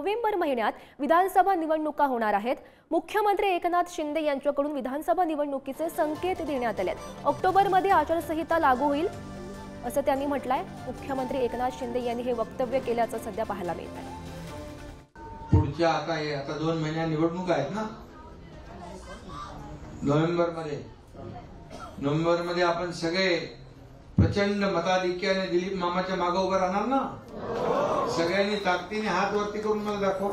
November महिन्यात विधानसभा निवडणुका होणार आहेत। मुख्यमंत्री एकनाथ शिंदे यांच्याकडून विधानसभा निवडणुकीचे संकेत देण्यात आले आहेत। ऑक्टोबरमध्ये आचारसंहिता लागू होईल असं त्यांनी म्हटलंय। मुख्यमंत्री एकनाथ शिंदे यांनी हे वक्तव्य केल्याचं सध्या पाहायला मिळत आहे। पुढच्या आता 2 महिन्या निवडणूक आहेत ना, नोव्हेंबर मध्ये आपण सगळे प्रचंड मताधिक्याने दिलीप मामाच्या मागे उभं राहणार ना। सगळ्यांनी ताकदीने हात वरती करून मला दाखवा।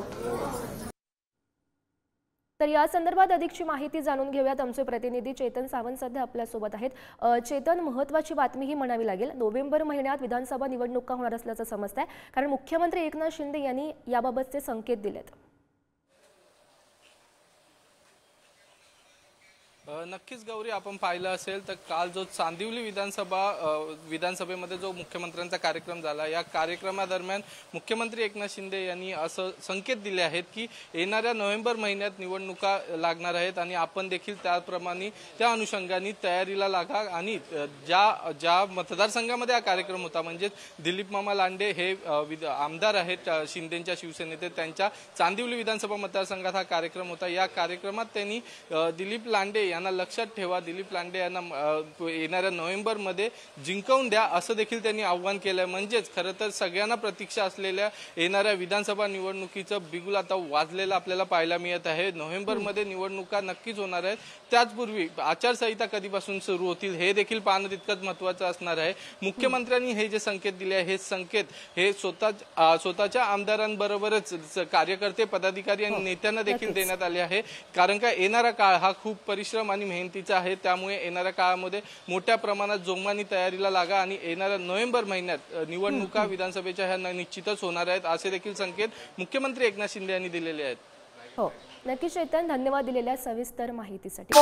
तर या संदर्भात अधिकची माहिती जाणून घेऊयात। आमचे प्रतिनिधी चेतन सावंत सध्या आपल्या सोबत आहेत। चेतन, महत्त्वाची बातमी ही म्हणावी लागेल, नोव्हेंबर महिन्यात विधानसभा निवडणुका होणार असल्याचं समजतंय, कारण मुख्यमंत्री एकनाथ शिंदे यांनी याबाबतचे संकेत दिलेत। नक्कीच गौरी, आपण पाहिलं असेल तर काल जो चांदिवली विधानसभेमध्ये जो मुख्यमंत्र्यांचा कार्यक्रम झाला, या कार्यक्रमादरम्यान मुख्यमंत्री एकनाथ शिंदे यांनी असं संकेत दिले आहेत की येणाऱ्या नोव्हेंबर महिन्यात निवडणुका लागणार आहेत आणि आपण देखील त्याप्रमाणे त्या अनुषंगाने तयारीला लागा। आणि ज्या मतदारसंघामध्ये हा कार्यक्रम होता, म्हणजे दिलीप मामा लांडे हे आमदार आहेत शिंदेच्या शिवसेनेचे, त्यांच्या चांदिवली विधानसभा मतदारसंघात हा कार्यक्रम होता। या कार्यक्रमात त्यांनी दिलीप लांडे यांना लक्षात ठेवा, दिलीप लांडे यांना येणाऱ्या नोव्हेंबरमध्ये जिंकवून द्या असं देखील त्यांनी आव्हान केलंय। म्हणजेच खरं तर सगळ्यांना प्रतीक्षा असलेल्या येणाऱ्या विधानसभा निवडणुकीचं बिगुल आता वाजलेलं आपल्याला पाहायला मिळत आहे। नोव्हेंबरमध्ये निवडणुका नक्कीच होणार आहेत, त्याचपूर्वी आचारसंहिता कधीपासून सुरू होतील हे देखील पाहणं तितकंच महत्त्वाचं असणार आहे। मुख्यमंत्र्यांनी हे जे संकेत दिले आहे, हे संकेत हे स्वतःच्या आमदारांबरोबरच कार्यकर्ते, पदाधिकारी आणि नेत्यांना देखील देण्यात आले आहे। कारण का येणारा काळ हा खूप परिश्रम आणि मेहनतीचा आहे, त्यामुळे येणाऱ्या काळामध्ये मोठ्या प्रमाणात जोमाने तयारीला लागा आणि येणाऱ्या नोव्हेंबर महिन्यात निवडणुका विधानसभेच्या ह्या निश्चितच होणार आहेत असे देखील संकेत मुख्यमंत्री एकनाथ शिंदे यांनी दिलेले आहेत। हो, नक्की चेतन, धन्यवाद दिलेल्या सविस्तर माहितीसाठी।